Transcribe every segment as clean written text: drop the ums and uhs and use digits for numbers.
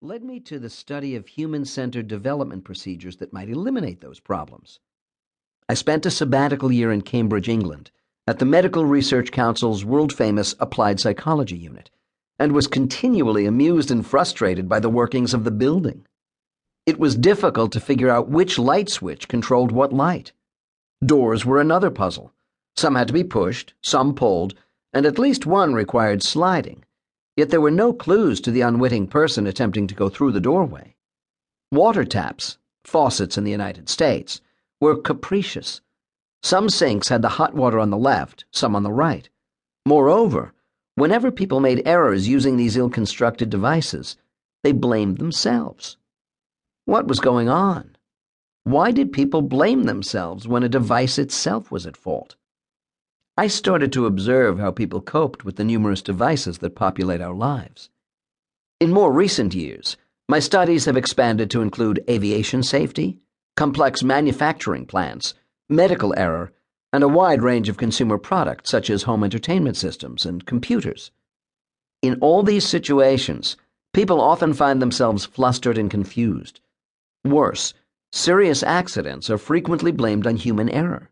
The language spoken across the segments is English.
led me to the study of human-centered development procedures that might eliminate those problems. I spent a sabbatical year in Cambridge, England, at the Medical Research Council's world-famous Applied Psychology Unit, and was continually amused and frustrated by the workings of the building. It was difficult to figure out which light switch controlled what light. Doors were another puzzle. Some had to be pushed, some pulled, and at least one required sliding. Yet there were no clues to the unwitting person attempting to go through the doorway. Water taps, faucets in the United States, were capricious. Some sinks had the hot water on the left, some on the right. Moreover, whenever people made errors using these ill-constructed devices, they blamed themselves. What was going on? Why did people blame themselves when a device itself was at fault? I started to observe how people coped with the numerous devices that populate our lives. In more recent years, my studies have expanded to include aviation safety, complex manufacturing plants, medical error, and a wide range of consumer products such as home entertainment systems and computers. In all these situations, people often find themselves flustered and confused. Worse, serious accidents are frequently blamed on human error.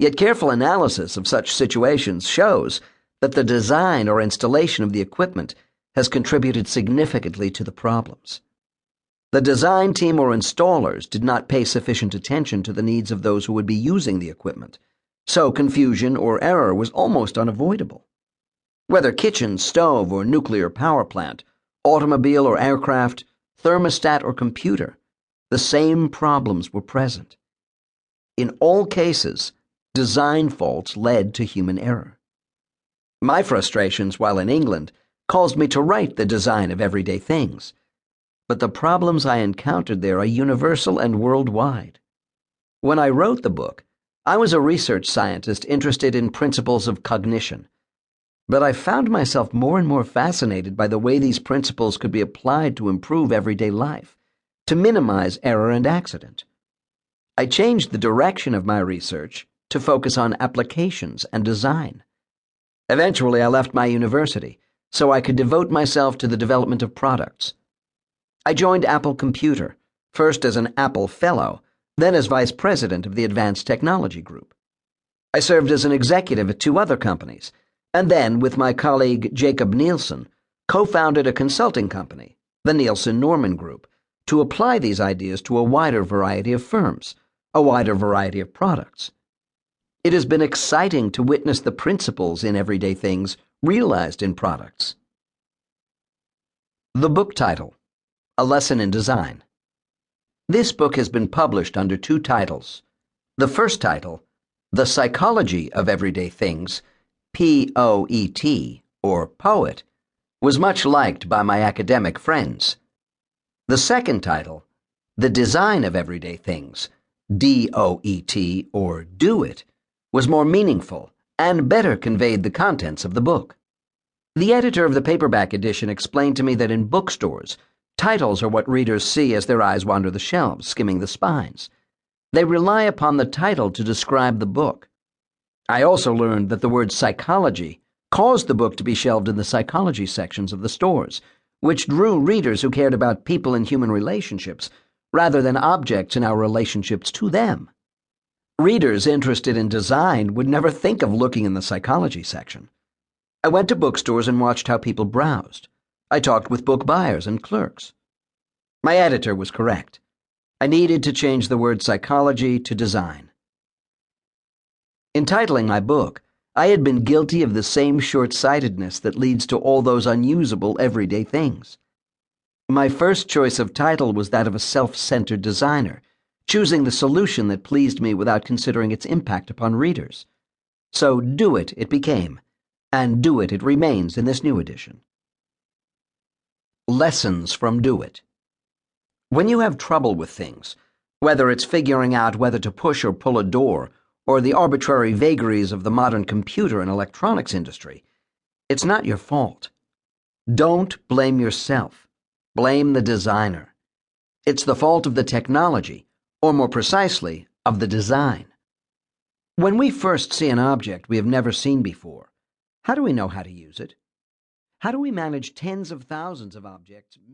Yet careful analysis of such situations shows that the design or installation of the equipment has contributed significantly to the problems. The design team or installers did not pay sufficient attention to the needs of those who would be using the equipment, so confusion or error was almost unavoidable. Whether kitchen, stove, or nuclear power plant, automobile or aircraft, thermostat or computer, the same problems were present. In all cases, design faults led to human error. My frustrations while in England caused me to write The Design of Everyday Things, but the problems I encountered there are universal and worldwide. When I wrote the book, I was a research scientist interested in principles of cognition, but I found myself more and more fascinated by the way these principles could be applied to improve everyday life, to minimize error and accident. I changed the direction of my research to focus on applications and design. Eventually, I left my university so I could devote myself to the development of products. I joined Apple Computer, first as an Apple Fellow, then as Vice President of the Advanced Technology Group. I served as an executive at two other companies, and then, with my colleague Jacob Nielsen, co-founded a consulting company, the Nielsen-Norman Group, to apply these ideas to a wider variety of firms, a wider variety of products. It has been exciting to witness the principles in everyday things realized in products. The book title, A Lesson in Design. This book has been published under two titles. The first title, The Psychology of Everyday Things, P-O-E-T, or Poet, was much liked by my academic friends. The second title, The Design of Everyday Things, D-O-E-T, or Do It, was more meaningful and better conveyed the contents of the book. The editor of the paperback edition explained to me that in bookstores, titles are what readers see as their eyes wander the shelves, skimming the spines. They rely upon the title to describe the book. I also learned that the word psychology caused the book to be shelved in the psychology sections of the stores, which drew readers who cared about people and human relationships rather than objects in our relationships to them. Readers interested in design would never think of looking in the psychology section. I went to bookstores and watched how people browsed. I talked with book buyers and clerks. My editor was correct. I needed to change the word psychology to design. In titling my book, I had been guilty of the same short-sightedness that leads to all those unusable everyday things. My first choice of title was that of a self-centered designer, choosing the solution that pleased me without considering its impact upon readers. So Do It became, and Do It remains in this new edition. Lessons from Do It. When you have trouble with things, whether it's figuring out whether to push or pull a door, or the arbitrary vagaries of the modern computer and electronics industry, it's not your fault. Don't blame yourself. Blame the designer. It's the fault of the technology, or more precisely, of the design. When we first see an object we have never seen before, how do we know how to use it? How do we manage tens of thousands of objects?